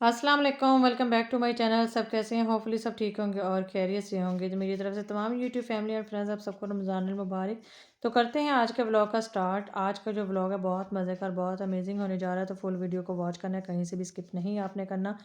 अस्सलाम वालेकुम, welcome back to my channel. सब कैसे हैं? होपफुली सब ठीक होंगे और खैरियत से होंगे। तो मेरी तरफ से तमाम यूट्यूब फैमिली और फ्रेंड्स आप सबको रमज़ान मुबारक। तो करते हैं आज के व्लॉग का स्टार्ट। आज का जो व्लॉग है बहुत मज़े का और बहुत अमेजिंग होने जा रहा है, तो फुल वीडियो को वॉच करना है, कहीं से भी स्किप नहीं आपने करना।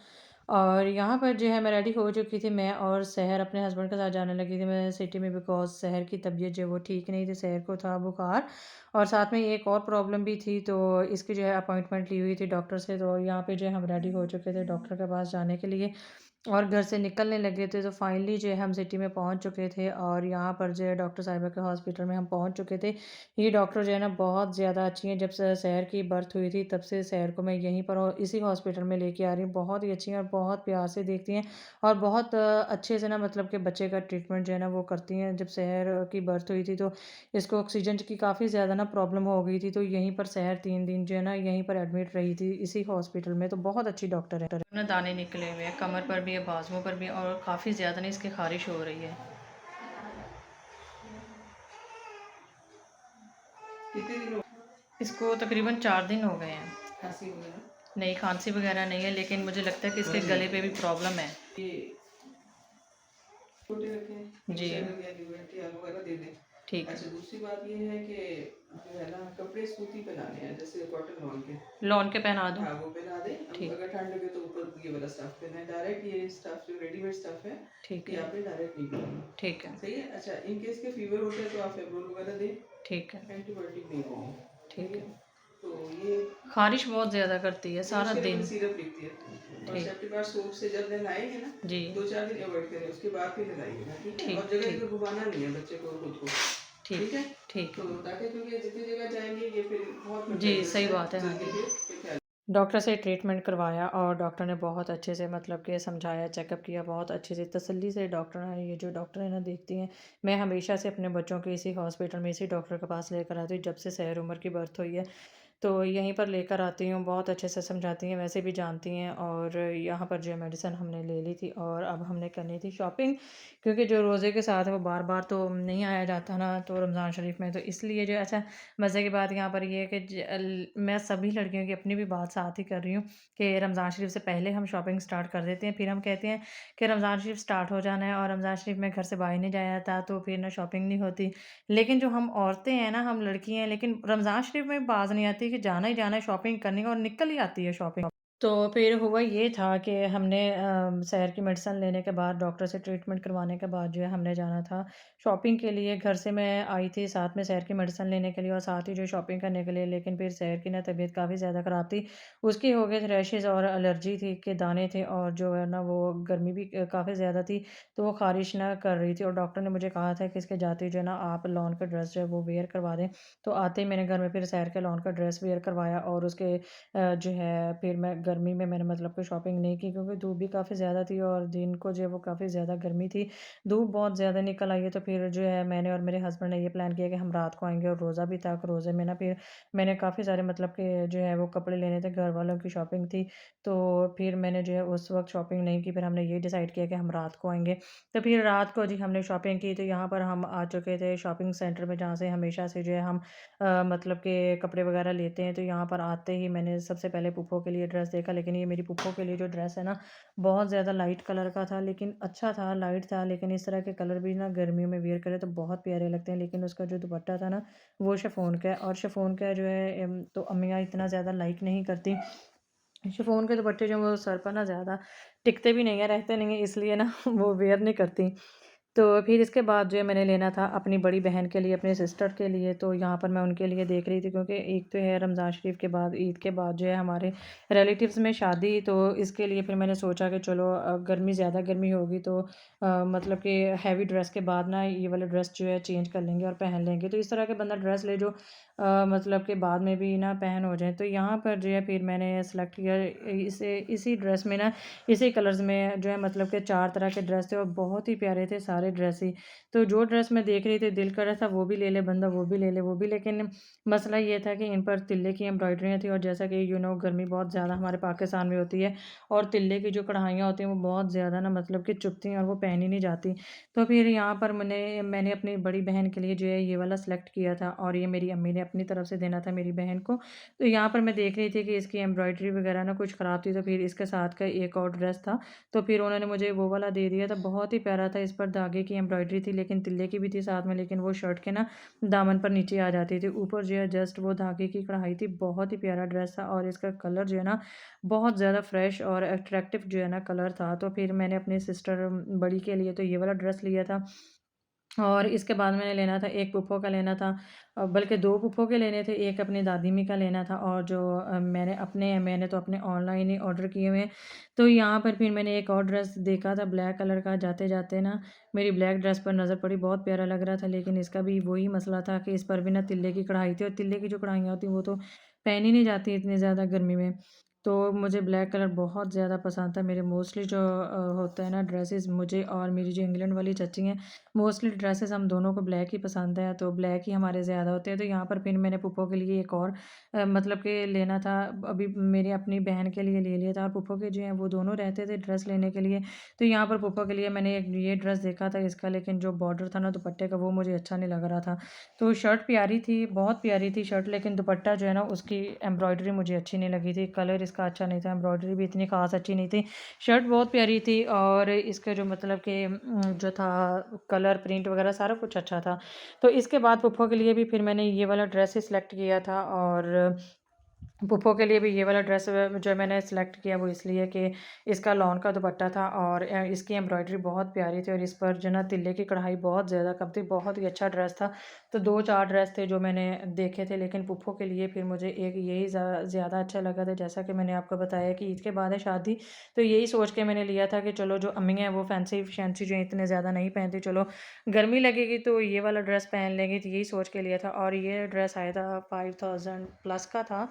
और यहाँ पर जो है मैं रेडी हो चुकी थी, मैं और सहर अपने हस्बैंड के साथ जाने लगी थी मैं सिटी में, बिकॉज सहर की तबीयत जो है वो ठीक नहीं थी, सहर को था बुखार और साथ में एक और प्रॉब्लम भी थी। तो इसकी जो है अपॉइंटमेंट ली हुई थी डॉक्टर से। तो यहाँ पे जो है हम रेडी हो चुके थे डॉक्टर के पास जाने के लिए और घर से निकलने लगे थे। तो फाइनली जो है हम सिटी में पहुंच चुके थे और यहाँ पर जो है डॉक्टर साहिबा के हॉस्पिटल में हम पहुंच चुके थे। ये डॉक्टर जो है ना बहुत ज़्यादा अच्छी हैं। जब से शहर की बर्थ हुई थी तब से शहर को मैं यहीं पर और इसी हॉस्पिटल में लेके आ रही हूँ। बहुत ही अच्छी हैं और बहुत प्यार से देखती हैं और बहुत अच्छे से ना मतलब कि बच्चे का ट्रीटमेंट जो है ना वो करती हैं। जब शहर की बर्थ हुई थी तो इसको ऑक्सीजन की काफ़ी ज़्यादा ना प्रॉब्लम हो गई थी, तो यहीं पर शहर 3 दिन जो है ना यहीं पर एडमिट रही थी इसी हॉस्पिटल में। तो बहुत अच्छी डॉक्टर है ना। दाने निकले हुए हैं कमर पर भी है, बाजुओं पर भी है और काफ़ी ज़्यादा ना इसकी खारिश हो रही है। कितने दिन इसको तकरीबन 4 दिन हो गए हैं। खांसी वगैरह नहीं, खांसी वगैरह नहीं है, लेकिन मुझे लगता है कि इसके गले पे भी प्रॉब्लम है। ये छोटे रखें जी वगैरह दे दें। ठीक है। अच्छा, दूसरी बात ये है कि जो है ना कपड़े सूती पहनाने हैं, जैसे कॉटन लॉन के पहना दो। हाँ, वो पहना दें। ठीक। अगर ठंड लगे तो ऊपर ये वाला स्टफ पहना है, डायरेक्ट ये स्टफ जो रेडीमेड स्टफ है ठीक है, आपने डायरेक्ट नहीं पहनना। ठीक है, सही है। अच्छा, इन केस के फीवर होता है तो आप फेब्रोल वगैरह दें। ठीक है, एंटीबायोटिक नहीं देंगे। ठीक है। तो ये खारिश बहुत ज़्यादा करती है सारा दिन। सिरप लिखती है और सेप्टिपार सोप से जब नहलाएंगे ना जी 2-4 दिन अवॉइड करें, उसके बाद फिर नहलाइएगा। ठीक है। और जगह जगह घुमाना नहीं है बच्चे को खुद को। ठीक है। ठीक है। तो ताकि क्योंकि जितनी जगह जाएंगे ये फिर बहुत जी सही बात है। हाँ जी, डॉक्टर से ट्रीटमेंट करवाया और डॉक्टर ने बहुत अच्छे से मतलब कि समझाया, चेकअप किया, बहुत अच्छे से तसल्ली से डॉक्टर है, ये जो डॉक्टर है ना देखती हैं। मैं हमेशा से अपने बच्चों को इसी हॉस्पिटल में इसी डॉक्टर के पास लेकर आती हूँ जब से सैर उम्र की बर्थ हुई है। तो यहीं पर लेकर आती हूँ, बहुत अच्छे से समझाती हैं, वैसे भी जानती हैं। और यहाँ पर जो है मेडिसिन हमने ले ली थी और अब हमने करनी थी शॉपिंग, क्योंकि जो रोज़े के साथ है वो बार बार तो नहीं आया जाता ना, तो रमज़ान शरीफ में तो इसलिए जो अच्छा मज़े की बात यहाँ पर ये है कि मैं सभी लड़कियों की अपनी भी बात साथ ही कर रही हूँ कि रमज़ान शरीफ से पहले हम शॉपिंग स्टार्ट कर देते हैं। फिर हम कहते हैं कि रमज़ान शरीफ स्टार्ट हो जाना है और रमज़ान शरीफ में घर से बाहर नहीं जाया जाता, तो फिर ना शॉपिंग नहीं होती। लेकिन जो हम औरतें हैं ना, हम लड़की हैं, लेकिन रमज़ान शरीफ में बाज़ नहीं आती कि जाना ही जाना है शॉपिंग करनी और निकल ही आती है शॉपिंग। तो फिर हुआ ये था कि हमने शहर की मेडिसिन लेने के बाद डॉक्टर से ट्रीटमेंट करवाने के बाद जो है हमने जाना था शॉपिंग के लिए। घर से मैं आई थी साथ में शहर की मेडिसिन लेने के लिए और साथ ही जो शॉपिंग करने के लिए, लेकिन फिर शहर की ना तबीयत काफ़ी ज़्यादा ख़राब थी। उसकी हो गए थे रैशेज़ और एलर्जी थी के दाने थे और जो है ना वो गर्मी भी काफ़ी ज़्यादा थी, तो वो ख़ारिश ना कर रही थी और डॉक्टर ने मुझे कहा था कि इसके जाते ही जो है ना आप लॉन का ड्रेस जो है वो वेयर करवा दें। तो आते ही मैंने घर में फिर शहर के लॉन का ड्रेस वेयर करवाया और उसके जो है फिर मैं गर्मी में मैंने मतलब कि शॉपिंग नहीं की, क्योंकि धूप भी काफ़ी ज़्यादा थी और दिन को जो है वो काफ़ी ज़्यादा गर्मी थी। धूप बहुत ज़्यादा निकल आई है, तो फिर जो है मैंने और मेरे हस्बैंड ने ये प्लान किया कि हम रात को आएँगे और रोज़ा भी था। रोज़े में ना फिर मैंने काफ़ी सारे मतलब कि जो है वो कपड़े लेने थे, घर वालों की शॉपिंग थी। तो फिर मैंने जो है उस वक़्त शॉपिंग नहीं की, फिर हमने ये डिसाइड किया कि हम रात को आएँगे। तो फिर रात को जी हमने शॉपिंग की, तो यहाँ पर हम आ चुके थे शॉपिंग सेंटर में, जहाँ से हमेशा से जो है हम मतलब कि कपड़े वगैरह लेते हैं। तो यहाँ पर आते ही मैंने सबसे पहले पुप्पो के लिए ड्रेस देखा, लेकिन ये मेरी पुप्पो के लिए जो ड्रेस है ना बहुत ज़्यादा लाइट कलर का था, लेकिन अच्छा था, लाइट था। लेकिन इस तरह के कलर भी ना गर्मियों में वियर करें तो बहुत प्यारे लगते हैं, लेकिन उसका जो दुपट्टा था ना वो शिफॉन का है और शिफॉन का जो है तो अम्मियाँ इतना ज़्यादा लाइक नहीं करती। शिफॉन के दुपट्टे जो वो सर पर ना ज़्यादा टिकते भी नहीं है, रहते नहीं है, इसलिए ना वो वेयर नहीं करती। तो फिर इसके बाद जो है मैंने लेना था अपनी बड़ी बहन के लिए, अपने सिस्टर के लिए। तो यहाँ पर मैं उनके लिए देख रही थी, क्योंकि एक तो है रमज़ान शरीफ के बाद, ईद के बाद जो है हमारे रिलेटिव्स में शादी, तो इसके लिए फिर मैंने सोचा कि चलो गर्मी ज़्यादा गर्मी होगी तो मतलब कि हैवी ड्रेस के बाद ना ये वाला ड्रेस जो है चेंज कर लेंगे और पहन लेंगे। तो इस तरह के बंदा ड्रेस ले जो मतलब कि बाद में भी ना पहन हो जाए। तो यहाँ पर जो है फिर मैंने सेलेक्ट किया इसी ड्रेस में ना, इसी कलर्स में जो है मतलब कि 4 तरह के ड्रेस थे और बहुत ही प्यारे थे सारे। सारे ड्रेस ही। तो जो ड्रेस मैं देख रही थी दिल कर रहा था वो भी ले ले बंदा, वो भी ले ले, वो भी, लेकिन मसला ये था कि इन पर तिल्ले की एम्ब्रॉयडरियाँ थी और जैसा कि गर्मी बहुत ज़्यादा हमारे पाकिस्तान में होती है और तिल्ले की जो कढ़ाइयाँ होती हैं वो बहुत ज़्यादा ना मतलब कि चुभती हैं और वो पहनी नहीं जाती। तो फिर यहाँ पर मैंने अपनी बड़ी बहन के लिए जो है ये वाला सेलेक्ट किया था और ये मेरी अम्मी ने अपनी तरफ से देना था मेरी बहन को। तो यहाँ पर मैं देख रही थी कि इसकी एम्ब्रॉयडरी वगैरह ना कुछ ख़राब थी, तो फिर इसके साथ का एक और ड्रेस था, तो फिर उन्होंने मुझे वो वाला दे दिया था। बहुत ही प्यारा था, इस पर धागे की एम्ब्रॉयडरी थी लेकिन तिल्ले की भी थी साथ में, लेकिन वो शर्ट के ना दामन पर नीचे आ जाती थी। ऊपर जो है जस्ट वो धागे की कढ़ाई थी। बहुत ही प्यारा ड्रेस था और इसका कलर जो है ना बहुत ज़्यादा फ्रेश और अट्रैक्टिव जो है ना कलर था। तो फिर मैंने अपनी सिस्टर बड़ी के लिए तो ये वाला ड्रेस लिया था और इसके बाद मैंने लेना था, एक फूफो का लेना था, बल्कि 2 फूफो के लेने थे, एक अपनी दादी-अम्मी का लेना था और जो मैंने तो अपने ऑनलाइन ही ऑर्डर किए हुए हैं। तो यहाँ पर फिर मैंने एक और ड्रेस देखा था ब्लैक कलर का, जाते-जाते ना मेरी ब्लैक ड्रेस पर नज़र पड़ी, बहुत प्यारा लग रहा था, लेकिन इसका भी वही मसला था कि इस पर भी ना तिल्ले की कढ़ाई थी और तिल्ले की जो कढ़ाइयाँ होती हैं वो तो पहनी नहीं जाती इतनी ज़्यादा गर्मी में। तो मुझे ब्लैक कलर बहुत ज़्यादा पसंद था। मेरे मोस्टली जो होता है ना ड्रेसेस, मुझे और मेरी जो इंग्लैंड वाली चाची हैं, मोस्टली ड्रेसेस हम दोनों को ब्लैक ही पसंद है, तो ब्लैक ही हमारे ज़्यादा होते हैं। तो यहाँ पर फिर मैंने फूफो के लिए एक और मतलब कि लेना था, अभी मेरी अपनी बहन के लिए ले लिया था और फूफो के जो हैं वो दोनों रहते थे ड्रेस लेने के लिए। तो यहाँ पर फूफो के लिए मैंने एक ये ड्रेस देखा था इसका, लेकिन जो बॉर्डर था ना दुपट्टे का वो मुझे अच्छा नहीं लग रहा था। तो शर्ट प्यारी थी, बहुत प्यारी थी शर्ट, लेकिन दुपट्टा जो है ना उसकी एम्ब्रॉयडरी मुझे अच्छी नहीं लगी थी, कलर इसका अच्छा नहीं था, एम्ब्रॉयडरी भी इतनी ख़ास अच्छी नहीं थी। शर्ट बहुत प्यारी थी और इसका जो मतलब कि जो था कलर प्रिंट वगैरह सारा कुछ अच्छा था। तो इसके बाद फूफो के लिए भी फिर मैंने ये वाला ड्रेस ही सिलेक्ट किया था और फूफो के लिए भी ये वाला ड्रेस जो मैंने सेलेक्ट किया वो इसलिए कि इसका लॉन का दुपट्टा था और इसकी एम्ब्रॉयडरी बहुत प्यारी थी और इस पर जो ना तिल्ले की कढ़ाई बहुत ज़्यादा कम थी, बहुत ही अच्छा ड्रेस था। तो 2-4 ड्रेस थे जो मैंने देखे थे, लेकिन फूफो के लिए फिर मुझे एक यही ज़्यादा अच्छा लगा था। जैसा कि मैंने आपको बताया कि ईद के बाद है शादी, तो यही सोच के मैंने लिया था कि चलो जो अम्मी हैं वो फैंसी जो इतने ज़्यादा नहीं पहनती, चलो गर्मी लगेगी तो ये वाला ड्रेस पहन लेंगे, तो यही सोच के लिया था। और ये ड्रेस आया था 5000 प्लस का था,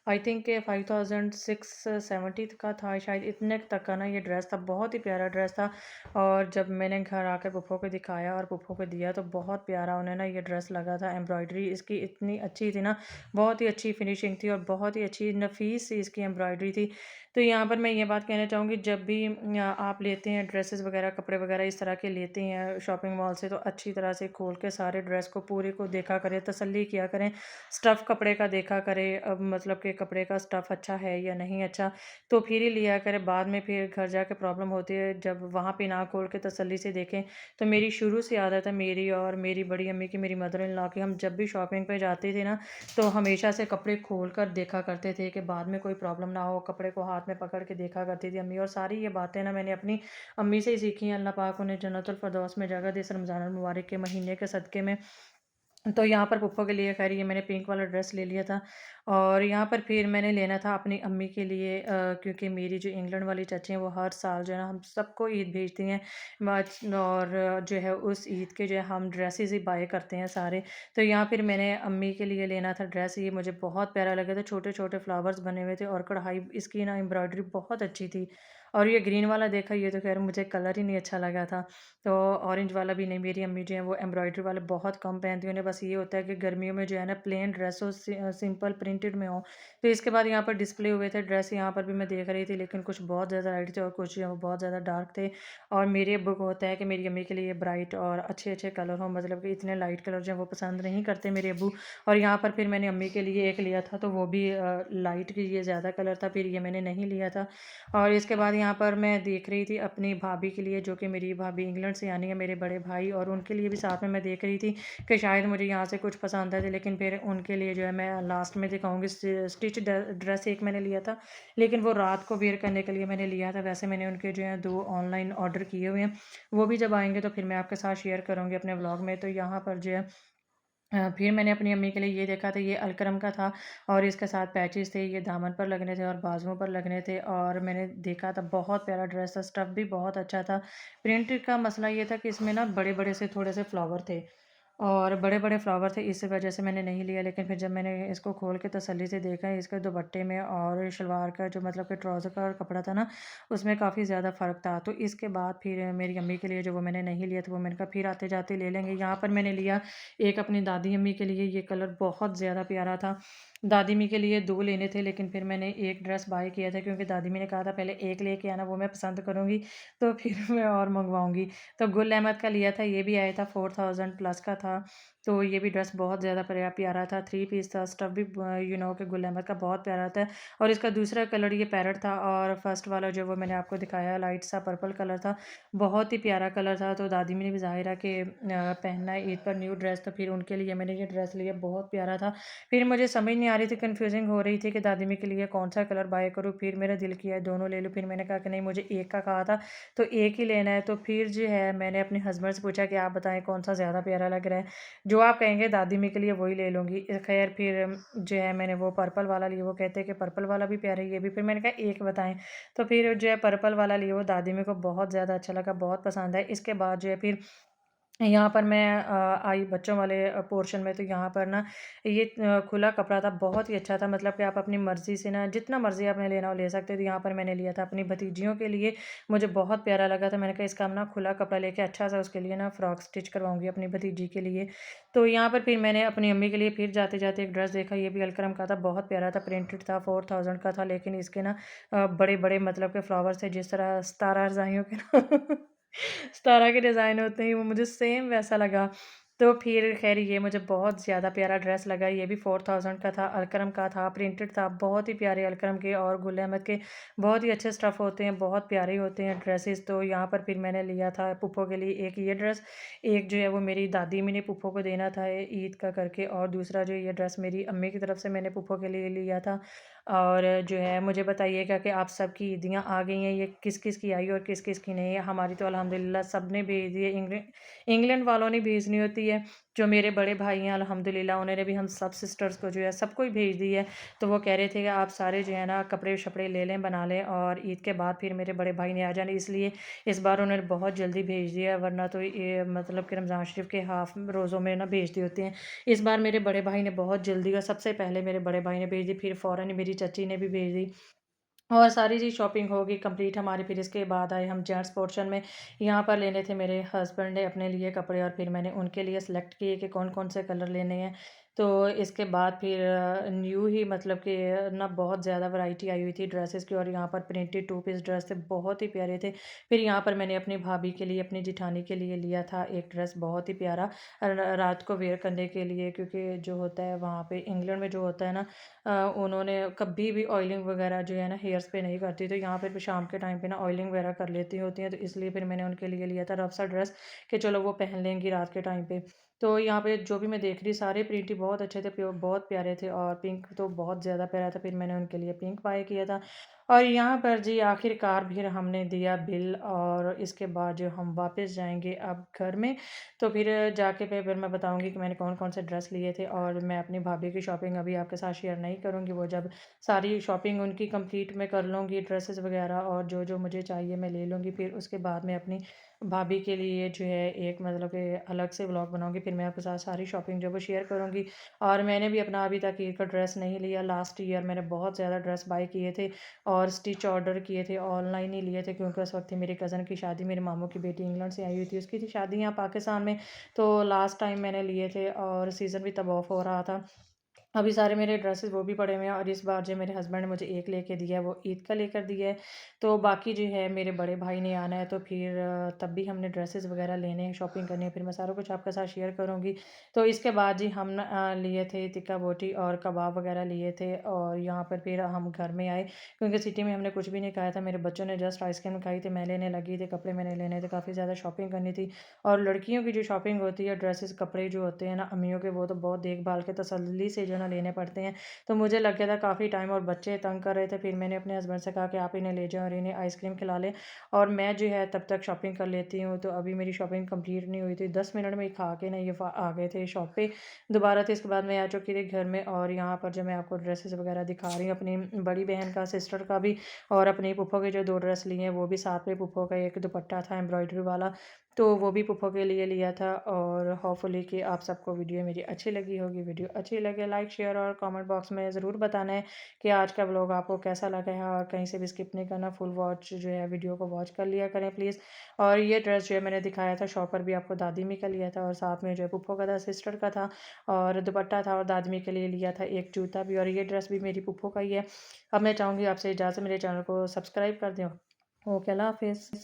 आई थिंक 5670 का था शायद, इतने तक का ना ये ड्रेस था। बहुत ही प्यारा ड्रेस था और जब मैंने घर आकर पुप्पो को दिखाया और पुप्पो को दिया तो बहुत प्यारा उन्हें ना ये ड्रेस लगा था। एम्ब्रॉयडरी इसकी इतनी अच्छी थी ना, बहुत ही अच्छी फिनिशिंग थी और बहुत ही अच्छी नफीस सी इसकी एम्ब्रॉयडरी थी। तो यहाँ पर मैं ये बात कहना चाहूँगी, जब भी आप लेते हैं ड्रेसेस वगैरह, कपड़े वगैरह इस तरह के लेते हैं शॉपिंग मॉल से, तो अच्छी तरह से खोल के सारे ड्रेस को पूरे को देखा करें, तसल्ली किया करें, स्टफ़ कपड़े का देखा करें, अब मतलब कि कपड़े का स्टफ़ अच्छा है या नहीं अच्छा, तो फिर ही लिया करें। बाद में फिर घर जाके प्रॉब्लम होती है जब वहाँ पे ना खोल के तसल्ली से देखें। तो मेरी शुरू से आदत है, मेरी और मेरी बड़ी अम्मी की, मेरी मदर इन लॉ की, हम जब भी शॉपिंग पे जाते थे ना तो हमेशा से कपड़े खोल कर देखा करते थे कि बाद में कोई प्रॉब्लम ना हो। कपड़े को हाथ में पकड़ के देखा करती थी अम्मी, और सारी ये बातें ना मैंने अपनी अम्मी से ही सीखी हैं। अल्लाह पाक उन्हें जन्नतुल फ़िरदौस में जगह दे इस रमज़ान अल मुबारक के महीने के सदक़े में। तो यहाँ पर पुप्पो के लिए खैर ये मैंने पिंक वाला ड्रेस ले लिया था और यहाँ पर फिर मैंने लेना था अपनी अम्मी के लिए, क्योंकि मेरी जो इंग्लैंड वाली चाची हैं वो हर साल जो है ना हम सबको ईद भेजती हैं और जो है उस ईद के जो है हम ड्रेसेस ही बाय करते हैं सारे। तो यहाँ फिर मैंने अम्मी के लिए लेना था ड्रेस, ये मुझे बहुत प्यारा लगा था, छोटे छोटे फ्लावर्स बने हुए थे और कढ़ाई इसकी ना एम्ब्रॉयडरी बहुत अच्छी थी। और ये ग्रीन वाला देखा, ये तो खैर मुझे कलर ही नहीं अच्छा लगा था। तो ऑरेंज वाला भी नहीं, मेरी अम्मी जो है वो एम्ब्रॉयडरी वाले बहुत कम पहनती हैं, उन्हें बस ये होता है कि गर्मियों में जो है ना प्लेन ड्रेस हो, सिंपल प्रिंटेड में हो। तो इसके बाद यहाँ पर डिस्प्ले हुए थे ड्रेस, यहाँ पर भी मैं देख रही थी, लेकिन कुछ बहुत ज़्यादा लाइट थे और कुछ जो है वो बहुत ज़्यादा डार्क थे। और मेरे अब्बू को होता है कि मेरी अम्मी के लिए ब्राइट और अच्छे अच्छे कलर हो, मतलब कि इतने लाइट कलर जो है वो पसंद नहीं करते मेरे अब्बू। और यहाँ पर फिर मैंने अम्मी के लिए एक लिया था, तो वो भी लाइट की ये ज़्यादा कलर था, फिर ये मैंने नहीं लिया था। और इसके बाद यहाँ पर मैं देख रही थी अपनी भाभी के लिए, जो कि मेरी भाभी इंग्लैंड से यानी है मेरे बड़े भाई, और उनके लिए भी साथ में मैं देख रही थी कि शायद मुझे यहाँ से कुछ पसंद आए थे, लेकिन फिर उनके लिए जो है मैं लास्ट में दिखाऊंगी। स्टिच ड्रेस एक मैंने लिया था, लेकिन वो रात को वेयर करने के लिए मैंने लिया था। वैसे मैंने उनके जो है 2 ऑनलाइन ऑर्डर किए हुए हैं, वो भी जब आएंगे तो फिर मैं आपके साथ शेयर करूँगी अपने व्लॉग में। तो यहाँ पर जो है फिर मैंने अपनी अम्मी के लिए ये देखा था, ये अलकरम का था और इसके साथ पैचेस थे, ये दामन पर लगने थे और बाजुओं पर लगने थे। और मैंने देखा था, बहुत प्यारा ड्रेस था, स्टफ़ भी बहुत अच्छा था। प्रिंट का मसला ये था कि इसमें ना बड़े बड़े से थोड़े से फ्लावर थे और बड़े-बड़े फ्लावर थे, इस वजह से मैंने नहीं लिया। लेकिन फिर जब मैंने इसको खोल के तसल्ली से देखा, इसके दुपट्टे में और शलवार का जो मतलब कि ट्राउज़र का कपड़ा था ना, उसमें काफ़ी ज़्यादा फ़र्क था। तो इसके बाद फिर मेरी अम्मी के लिए जो वो मैंने नहीं लिया था, वो मैंने कहा फिर आते-जाते ले लेंगे। यहाँ पर मैंने लिया एक अपनी दादी अम्मी के लिए, ये कलर बहुत ज़्यादा प्यारा था। दादी अम्मी के लिए 2 लेने थे, लेकिन फिर मैंने 1 ड्रेस बाय किया था, क्योंकि दादी अम्मी ने कहा था पहले 1 लेके आना, वो मैं पसंद करूँगी, तो फिर मैं और मँगवाऊँगी। तो गुल अहमद का लिया था, ये भी आया था 4000 प्लस का था। तो ये भी ड्रेस बहुत ज़्यादा प्यारा था, 3 पीस था, स्टफ़ भी कि गुल अहमद का बहुत प्यारा था। और इसका दूसरा कलर ये पैरेट था, और फर्स्ट वाला जो वो मैंने आपको दिखाया लाइट सा पर्पल कलर था, बहुत ही प्यारा कलर था। तो दादी ने भी ज़ाहिर है कि पहनना है ईद पर न्यू ड्रेस, तो फिर उनके लिए मैंने ये ड्रेस लिया, बहुत प्यारा था। फिर मुझे समझ नहीं आ रही थी, कन्फ्यूज़िंग हो रही थी कि दादी मी के लिए कौन-सा कलर बाय करूँ, फिर मेरा दिल किया दोनों ले लूँ, फिर मैंने कहा कि नहीं, मुझे एक का कहा था, तो एक ही लेना है। तो फिर जो है मैंने अपने हस्बैंड से पूछा कि आप बताएँ कौन-सा ज़्यादा प्यारा लग रहा है? जो आप कहेंगे दादी मी के लिए वही ले लूँगी। ख़ैर फिर जो है मैंने वो पर्पल वाला लिया, वो कहते हैं कि पर्पल वाला भी प्यारा है, ये भी। फिर मैंने कहा एक बताएँ, तो फिर जो है पर्पल वाला लिया, वो दादी मी को बहुत ज़्यादा अच्छा लगा, बहुत पसंद आया। इसके बाद जो है फिर यहाँ पर मैं आई बच्चों वाले पोर्शन में, तो यहाँ पर ना ये खुला कपड़ा था, बहुत ही अच्छा था, मतलब कि आप अपनी मर्ज़ी से ना जितना मर्ज़ी आपने लेना हो ले सकते हो। तो यहाँ पर मैंने लिया था अपनी भतीजियों के लिए, मुझे बहुत प्यारा लगा था। मैंने कहा इसका हम ना खुला कपड़ा लेके अच्छा-सा उसके लिए ना फ्रॉक स्टिच करवाऊँगी अपनी भतीजी के लिए। तो यहाँ पर फिर मैंने अपनी अम्मी के लिए फिर जाते-जाते एक ड्रेस देखा, ये भी अलकरम का था, बहुत प्यारा था, प्रिंटेड था, 4000 का था, लेकिन इसके ना बड़े-बड़े मतलब के फ्लावर्स थे, जिस तरह सितारा रज़ाइयों के ना सितारा के डिज़ाइन होते हैं, वो मुझे सेम वैसा लगा। तो फिर ख़ैर ये मुझे बहुत ज़्यादा प्यारा ड्रेस लगा, ये भी 4000 का था, अलकरम का था, प्रिंटेड था, बहुत ही प्यारे अलकरम के और गुल अहमद के बहुत ही अच्छे स्टफ़ होते हैं, बहुत प्यारे होते हैं ड्रेसेस। तो यहाँ पर फिर मैंने लिया था पुप्पो के लिए एक ये ड्रेस, एक जो है वो मेरी दादी अम्मी ने पुप्पो को देना था ईद का करके, और दूसरा जो ये ड्रेस मेरी अम्मी की तरफ से मैंने पुप्पो के लिए लिया था। और जो है मुझे बताइएगा कि आप सबकी ईदियाँ आ गई हैं, ये किस-किस की आई और किस-किस की नहीं है। हमारी तो अल्हम्दुलिल्लाह सबने भेज दी है, इंग्लैंड वालों ने भेजनी होती है। जो मेरे बड़े भाई हैं अल्हम्दुलिल्लाह, उन्होंने भी हम सब सिस्टर्स को जो है सबको ही भेज दी है। तो वो कह रहे थे कि आप सारे जो है ना कपड़े-शपड़े ले लें, बना लें, और ईद के बाद फिर मेरे बड़े भाई ने आ जाना, इसलिए इस बार उन्होंने बहुत जल्दी भेज दिया, वरना तो ये मतलब कि रमज़ान शरीफ के हाफ़ रोज़ों में ना भेज दी होती हैं। इस बार मेरे बड़े भाई ने बहुत जल्दी, और सबसे पहले मेरे बड़े भाई ने भेज दी, फिर फ़ौरन ही मेरी चाची ने भी भेज दी। और सारी जी शॉपिंग हो गई कंप्लीट हमारी। फिर इसके बाद आए हम जेंट्स पोर्शन में। यहाँ पर लेने थे मेरे हस्बैंड ने अपने लिए कपड़े, और फिर मैंने उनके लिए सेलेक्ट किए कि कौन-कौन से कलर लेने हैं। तो इसके बाद फिर न्यू ही मतलब कि ना बहुत ज़्यादा वैरायटी आई हुई थी ड्रेसेस की, और यहाँ पर प्रिंटेड 2 पीस ड्रेस थे, बहुत ही प्यारे थे। फिर यहाँ पर मैंने अपनी भाभी के लिए, अपनी जेठानी के लिए लिया था एक ड्रेस, बहुत ही प्यारा रात को वेयर करने के लिए, क्योंकि जो होता है वहाँ पे इंग्लैंड में जो होता है ना, उन्होंने कभी भी ऑयलिंग वगैरह जो है ना हेयर्स पे नहीं करती, तो यहाँ पे भी शाम के टाइम पे ना ऑयलिंग वगैरह कर लेती होती हैं, तो इसलिए फिर मैंने उनके लिए लिया था रफ सा ड्रेस कि चलो वो पहन लेंगी रात के टाइम पे। तो यहाँ पे जो भी मैं देख रही, सारे प्रिंट ही बहुत अच्छे थे, प्योर बहुत प्यारे थे, और पिंक तो बहुत ज़्यादा प्यारा था, फिर मैंने उनके लिए पिंक बाय किया था। और यहाँ पर जी आखिरकार फिर हमने दिया बिल, और इसके बाद जो हम वापस जाएंगे अब घर में, तो फिर जाके फिर मैं बताऊंगी कि मैंने कौन कौन से ड्रेस लिए थे। और मैं अपनी भाभी की शॉपिंग अभी आपके साथ शेयर नहीं करूंगी, वो जब सारी शॉपिंग उनकी कंप्लीट मैं कर लूँगी, ड्रेसेस वगैरह और जो जो मुझे चाहिए मैं ले लूँगी, फिर उसके बाद मैं अपनी भाभी के लिए जो है एक मतलब कि अलग से व्लॉग बनाऊंगी, फिर मैं आपके साथ सारी शॉपिंग जो वो शेयर करूँगी। और मैंने भी अपना अभी तक ईद का ड्रेस नहीं लिया, लास्ट ईयर मैंने बहुत ज़्यादा ड्रेस बाय किए थे, और स्टिच ऑर्डर किए थे, ऑनलाइन ही लिए थे, क्योंकि उस वक्त थी मेरी कज़न की शादी, मेरे मामू की बेटी इंग्लैंड से आई हुई थी, उसकी थी शादी यहाँ पाकिस्तान में। तो लास्ट टाइम मैंने लिए थे, और सीज़न भी तब ऑफ हो रहा था। अभी सारे मेरे ड्रेसेस वो भी पड़े हुए हैं, और इस बार जो मेरे हस्बैंड ने मुझे एक लेके दिया है वो ईद का लेकर दिया है। तो बाकी जो है मेरे बड़े भाई ने आना है, तो फिर तब भी हमने ड्रेसेस वगैरह लेने हैं, शॉपिंग करनी है, फिर मैं सारा कुछ आपके साथ शेयर करूँगी। तो इसके बाद जी हम ना लिए थे टिक्का बोटी और कबाब वगैरह लिए थे, और यहाँ पर फिर हम घर में आए, क्योंकि सिटी में हमने कुछ भी नहीं खाया था। मेरे बच्चों ने जस्ट आइसक्रीम खाई थी, मैं लेने लगी थी, कपड़े मैंने लेने थे, काफ़ी ज़्यादा शॉपिंग करनी थी। और लड़कियों की जो शॉपिंग होती है, ड्रेसेस कपड़े जो होते हैं ना अम्मियों के, वो तो बहुत देखभाल के तसल्ली से जो है ना लेने पड़ते हैं। तो मुझे लग गया था काफ़ी टाइम, और बच्चे तंग कर रहे थे, फिर मैंने अपने हस्बैंड से कहा कि आप इन्हें ले जाओ और इन्हें आइसक्रीम खिला लें, और मैं जो है तब तक शॉपिंग कर लेती हूँ। तो अभी मेरी शॉपिंग कंप्लीट नहीं हुई थी, 10 मिनट में ही खा के ना ये आ गए थे शॉप पे दोबारा। तो इसके बाद मैं आ चुकी थी घर में, और यहाँ पर जो मैं आपको ड्रेसेस वगैरह दिखा रही हूँ, अपनी बड़ी बहन का, सिस्टर का भी, और अपनी पुप्पो के जो 2 ड्रेस लिए हैं वो भी साथ में। पुप्पो का एक दुपट्टा था एम्ब्रॉयडरी वाला, तो वो भी पुप्पो के लिए लिया था। और होपफुली कि आप सबको वीडियो मेरी अच्छी लगी होगी। वीडियो अच्छी लगे लाइक शेयर और कमेंट बॉक्स में ज़रूर बताना है कि आज का व्लॉग आपको कैसा लगा है, और कहीं से भी स्किप नहीं करना, फुल वॉच जो है वीडियो को वॉच कर लिया करें प्लीज़। और ये ड्रेस जो है मैंने दिखाया था शॉपर भी आपको दादी का लिया था, और साथ में जो है पुप्पो का था, सिस्टर का था, और दुपट्टा था, और दादी के लिए लिया था एक जूता भी, और ये ड्रेस भी मेरी पुप्पो का ही है। अब मैं चाहूँगी आपसे इजाज़त, मेरे चैनल को सब्सक्राइब कर दें। ओके, अल्लाह हाफिज़।